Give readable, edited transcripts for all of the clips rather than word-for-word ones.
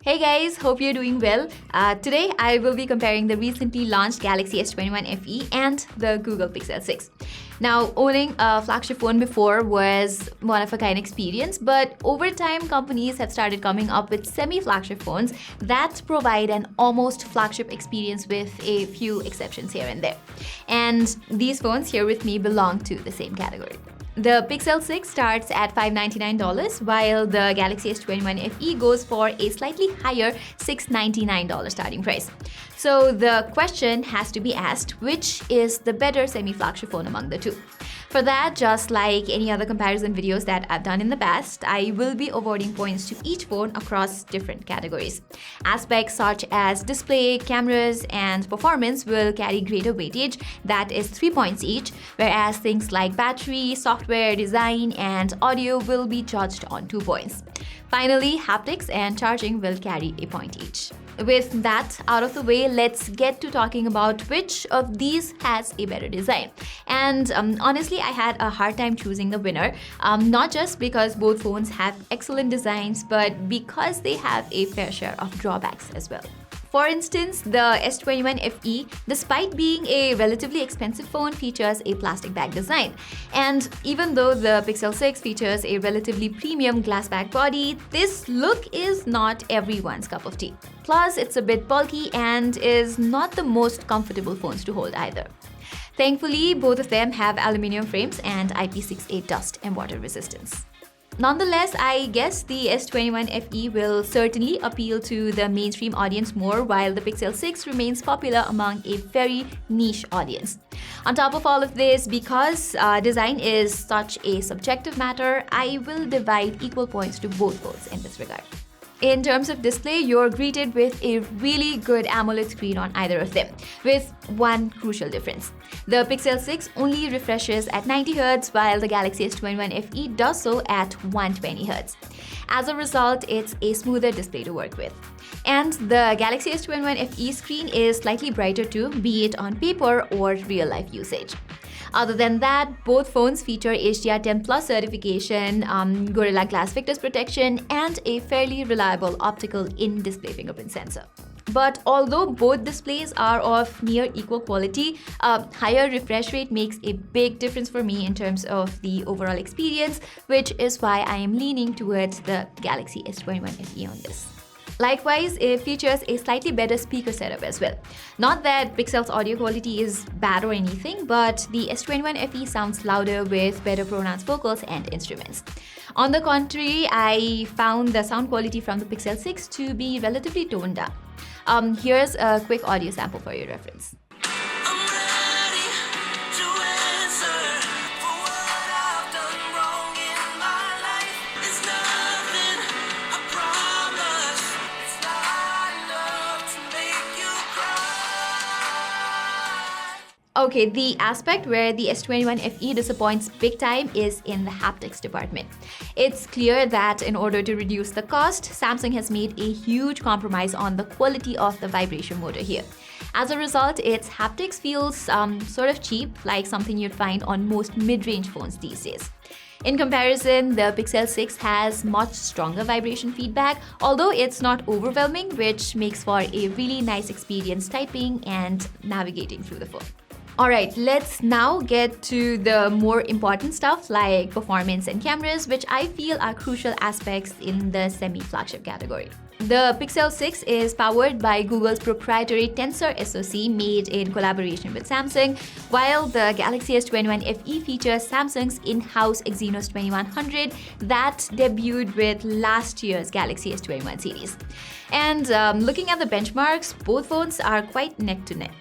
Hey guys, hope you're doing well. Today I will be comparing the recently launched Galaxy S21 FE and the Google Pixel 6. Now, owning a flagship phone before was one-of-a-kind experience, but over time companies have started coming up with semi-flagship phones that provide an almost flagship experience with a few exceptions here and there. And these phones here with me belong to the same category. The Pixel 6 starts at $599, while the Galaxy S21 FE goes for a slightly higher $699 starting price. So the question has to be asked, which is the better semi-flagship phone among the two? For that, just like any other comparison videos that I've done in the past, I will be awarding points to each phone across different categories. Aspects such as display, cameras, and performance will carry greater weightage, that is 3 points each, whereas things like battery, software, design, and audio will be judged on 2 points. Finally, haptics and charging will carry a point each. With that out of the way, let's get to talking about which of these has a better design. And honestly, I had a hard time choosing the winner, not just because both phones have excellent designs, but because they have a fair share of drawbacks as well. For instance, the S21 FE, despite being a relatively expensive phone, features a plastic bag design. And even though the Pixel 6 features a relatively premium glass back body, this look is not everyone's cup of tea. Plus, it's a bit bulky and is not the most comfortable phones to hold either. Thankfully, both of them have aluminum frames and IP68 dust and water resistance. Nonetheless, I guess the S21 FE will certainly appeal to the mainstream audience more, while the Pixel 6 remains popular among a very niche audience. On top of all of this, because design is such a subjective matter, I will divide equal points to both phones in this regard. In terms of display, you're greeted with a really good AMOLED screen on either of them, with one crucial difference. The Pixel 6 only refreshes at 90Hz, while the Galaxy S21 FE does so at 120Hz. As a result, it's a smoother display to work with. And the Galaxy S21 FE screen is slightly brighter too, be it on paper or real-life usage. Other than that, both phones feature HDR10+ certification, Gorilla Glass Victus protection, and a fairly reliable optical in-display fingerprint sensor. But although both displays are of near equal quality, a higher refresh rate makes a big difference for me in terms of the overall experience, which is why I am leaning towards the Galaxy S21 FE on this. Likewise, it features a slightly better speaker setup as well. Not that Pixel's audio quality is bad or anything, but the S21 FE sounds louder with better pronounced vocals and instruments. On the contrary, I found the sound quality from the Pixel 6 to be relatively toned down. Here's a quick audio sample for your reference. Okay, the aspect where the S21 FE disappoints big time is in the haptics department. It's clear that in order to reduce the cost, Samsung has made a huge compromise on the quality of the vibration motor here. As a result, its haptics feels sort of cheap, like something you'd find on most mid-range phones these days. In comparison, the Pixel 6 has much stronger vibration feedback, although it's not overwhelming, which makes for a really nice experience typing and navigating through the phone. Alright, let's now get to the more important stuff like performance and cameras, which I feel are crucial aspects in the semi-flagship category. The Pixel 6 is powered by Google's proprietary Tensor SoC made in collaboration with Samsung, while the Galaxy S21 FE features Samsung's in-house Exynos 2100 that debuted with last year's Galaxy S21 series. And looking at the benchmarks, both phones are quite neck to neck.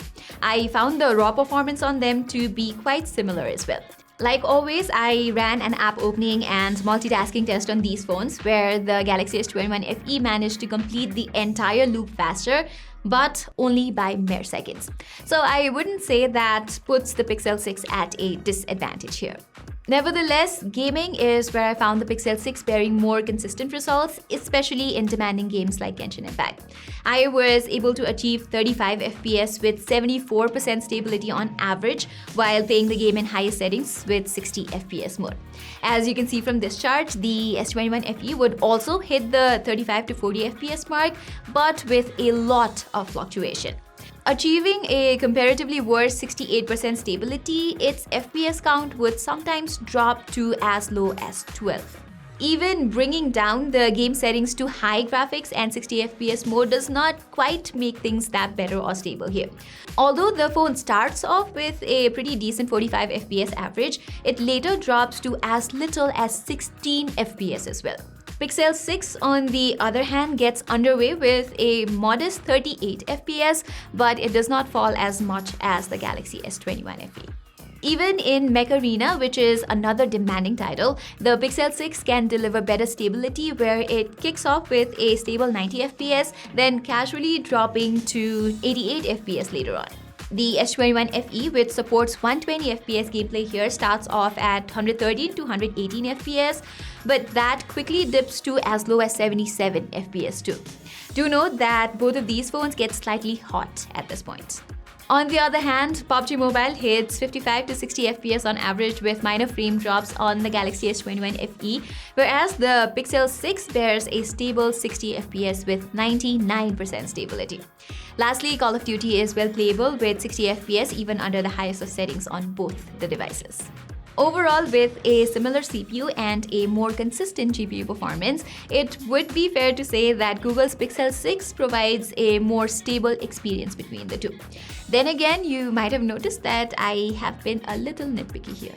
I found the raw performance on them to be quite similar as well. Like always, I ran an app opening and multitasking test on these phones, where the Galaxy S21 FE managed to complete the entire loop faster, but only by mere seconds. So I wouldn't say that puts the Pixel 6 at a disadvantage here. Nevertheless, gaming is where I found the Pixel 6 bearing more consistent results, especially in demanding games like Genshin Impact. I was able to achieve 35 FPS with 74% stability on average while playing the game in highest settings with 60 FPS mode. As you can see from this chart, the S21 FE would also hit the 35 to 40 FPS mark, but with a lot of fluctuation. Achieving a comparatively worse 68% stability, its FPS count would sometimes drop to as low as 12. Even bringing down the game settings to high graphics and 60 FPS mode does not quite make things that better or stable here. Although the phone starts off with a pretty decent 45 FPS average, it later drops to as little as 16 FPS as well. Pixel 6, on the other hand, gets underway with a modest 38 FPS, but it does not fall as much as the Galaxy S21 FE. Even in Mech Arena, which is another demanding title, the Pixel 6 can deliver better stability where it kicks off with a stable 90 FPS, then casually dropping to 88 FPS later on. The S21 FE, which supports 120 FPS gameplay here, starts off at 113 to 118 FPS, but that quickly dips to as low as 77 FPS too. Do note that both of these phones get slightly hot at this point. On the other hand, PUBG Mobile hits 55 to 60 FPS on average with minor frame drops on the Galaxy S21 FE, whereas the Pixel 6 bears a stable 60 FPS with 99% stability. Lastly, Call of Duty is well playable with 60 FPS even under the highest of settings on both the devices. Overall, with a similar CPU and a more consistent GPU performance, it would be fair to say that Google's Pixel 6 provides a more stable experience between the two. Then again, you might have noticed that I have been a little nitpicky here.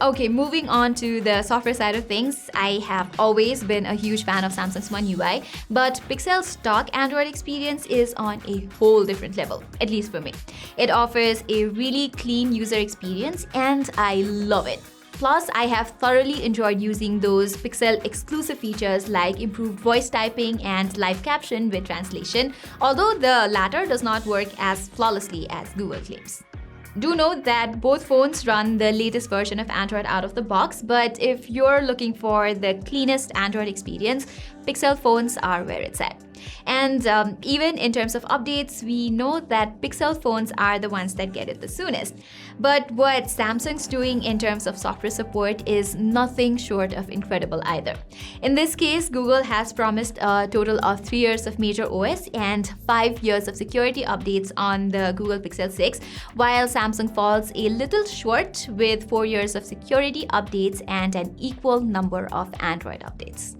Okay, moving on to the software side of things, I have always been a huge fan of Samsung's One UI, but Pixel's stock Android experience is on a whole different level, at least for me. It offers a really clean user experience and I love it. Plus, I have thoroughly enjoyed using those Pixel exclusive features like improved voice typing and live caption with translation, although the latter does not work as flawlessly as Google claims. Do note that both phones run the latest version of Android out of the box, but if you're looking for the cleanest Android experience, Pixel phones are where it's at. And even in terms of updates, we know that Pixel phones are the ones that get it the soonest. But what Samsung's doing in terms of software support is nothing short of incredible either. In this case, Google has promised a total of 3 years of major OS and 5 years of security updates on the Google Pixel 6, while Samsung falls a little short with 4 years of security updates and an equal number of Android updates.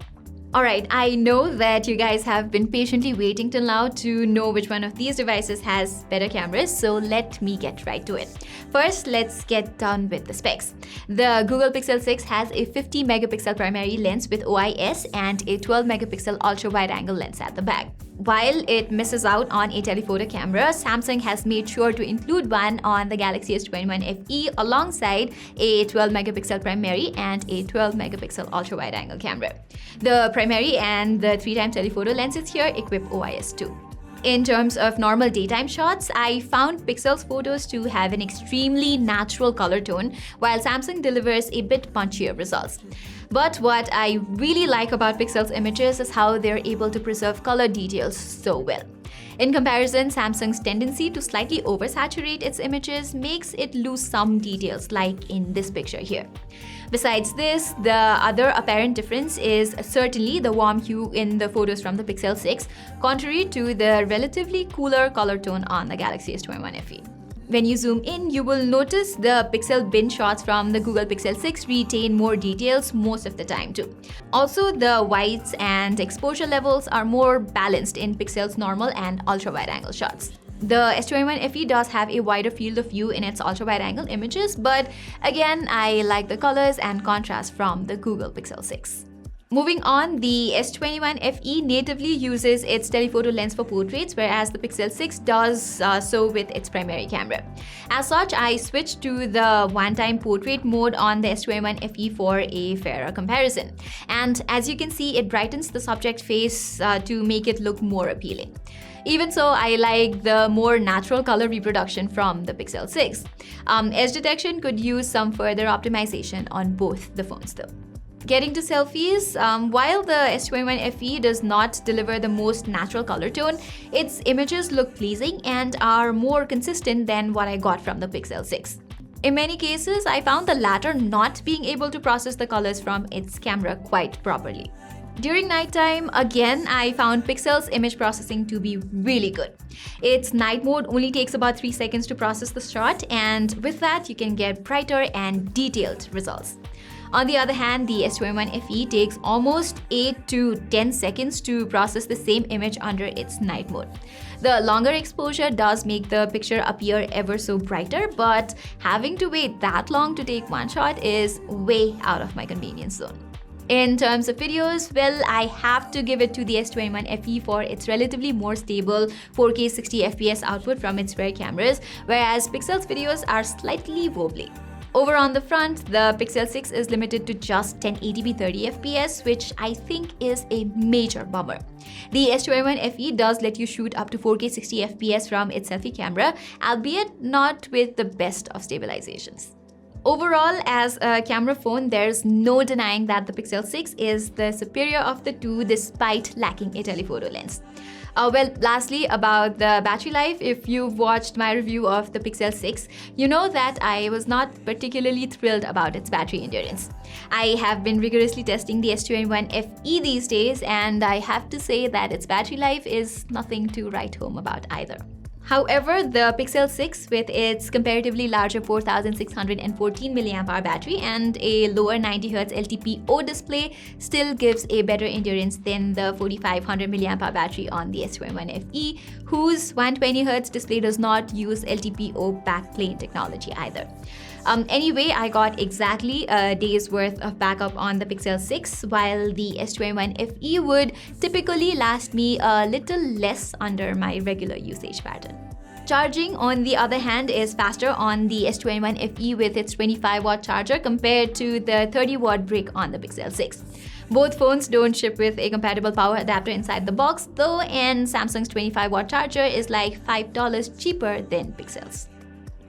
Alright, I know that you guys have been patiently waiting till now to know which one of these devices has better cameras, so let me get right to it. First, let's get done with the specs. The Google Pixel 6 has a 50 megapixel primary lens with OIS and a 12 megapixel ultra-wide-angle lens at the back. While it misses out on a telephoto camera, Samsung has made sure to include one on the Galaxy S21 FE alongside a 12 megapixel primary and a 12 megapixel ultra-wide-angle camera. The primary and the 3x telephoto lenses here equip OIS too. In terms of normal daytime shots, I found Pixel's photos to have an extremely natural color tone, while Samsung delivers a bit punchier results. But what I really like about Pixel's images is how they're able to preserve color details so well. In comparison, Samsung's tendency to slightly oversaturate its images makes it lose some details, like in this picture here. Besides this, the other apparent difference is certainly the warm hue in the photos from the Pixel 6, contrary to the relatively cooler color tone on the Galaxy S21 FE. When you zoom in, you will notice the pixel bin shots from the Google Pixel 6 retain more details most of the time too. Also, the whites and exposure levels are more balanced in Pixel's normal and ultra-wide-angle shots. The S21 FE does have a wider field of view in its ultra-wide-angle images, but again, I like the colors and contrast from the Google Pixel 6. Moving on, the S21 FE natively uses its telephoto lens for portraits, whereas the Pixel 6 does so with its primary camera. As such, I switched to the one-time portrait mode on the S21 FE for a fairer comparison. And as you can see, it brightens the subject face to make it look more appealing. Even so, I like the more natural color reproduction from the Pixel 6. Edge detection could use some further optimization on both the phones though. Getting to selfies, while the S21 FE does not deliver the most natural color tone, its images look pleasing and are more consistent than what I got from the Pixel 6. In many cases, I found the latter not being able to process the colors from its camera quite properly. During nighttime, again, I found Pixel's image processing to be really good. Its night mode only takes about 3 seconds to process the shot, and with that, you can get brighter and detailed results. On the other hand, the S21 FE takes almost 8 to 10 seconds to process the same image under its night mode. The longer exposure does make the picture appear ever so brighter, but having to wait that long to take one shot is way out of my convenience zone. In terms of videos, well, I have to give it to the S21 FE for its relatively more stable 4K 60 FPS output from its rear cameras, whereas Pixel's videos are slightly wobbly. Over on the front, the Pixel 6 is limited to just 1080p 30 FPS, which I think is a major bummer. The S21 FE does let you shoot up to 4K 60 FPS from its selfie camera, albeit not with the best of stabilizations. Overall, as a camera phone, there's no denying that the Pixel 6 is the superior of the two despite lacking a telephoto lens. Lastly, about the battery life, if you've watched my review of the Pixel 6, you know that I was not particularly thrilled about its battery endurance. I have been rigorously testing the S21 FE these days, and I have to say that its battery life is nothing to write home about either. However, the Pixel 6, with its comparatively larger 4614 mAh battery and a lower 90Hz LTPO display, still gives a better endurance than the 4500 mAh battery on the S21 FE, whose 120Hz display does not use LTPO backplane technology either. Anyway, I got exactly a day's worth of backup on the Pixel 6, while the S21 FE would typically last me a little less under my regular usage pattern. Charging, on the other hand, is faster on the S21 FE with its 25-watt charger compared to the 30-watt brick on the Pixel 6. Both phones don't ship with a compatible power adapter inside the box, though, and Samsung's 25-watt charger is like $5 cheaper than Pixel's.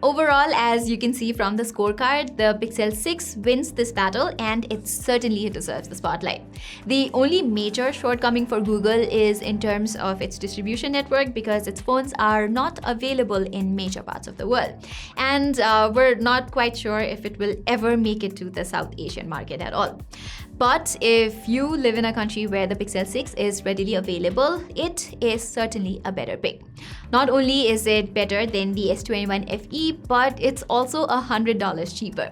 Overall, as you can see from the scorecard, the Pixel 6 wins this battle, and it certainly deserves the spotlight. The only major shortcoming for Google is in terms of its distribution network, because its phones are not available in major parts of the world. And we're not quite sure if it will ever make it to the South Asian market at all. But if you live in a country where the Pixel 6 is readily available, it is certainly a better pick. Not only is it better than the S21 FE, but it's also $100 cheaper.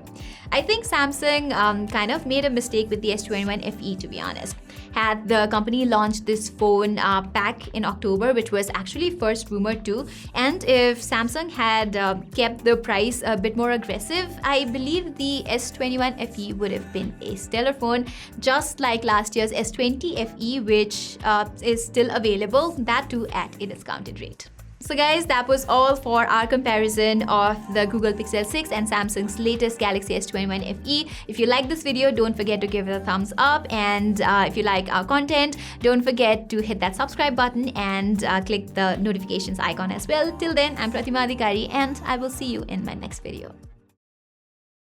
I think Samsung kind of made a mistake with the S21 FE, to be honest. Had the company launched this phone back in October, which was actually first rumored to, and if Samsung had kept the price a bit more aggressive, I believe the S21 FE would have been a stellar phone, just like last year's S20 FE, which is still available, that too at a discounted rate. So guys, that was all for our comparison of the Google Pixel 6 and Samsung's latest Galaxy S21 FE. If you like this video, don't forget to give it a thumbs up, and if you like our content, don't forget to hit that subscribe button and click the notifications icon as well. Till then, I'm Pratima, and I will see you in my next video.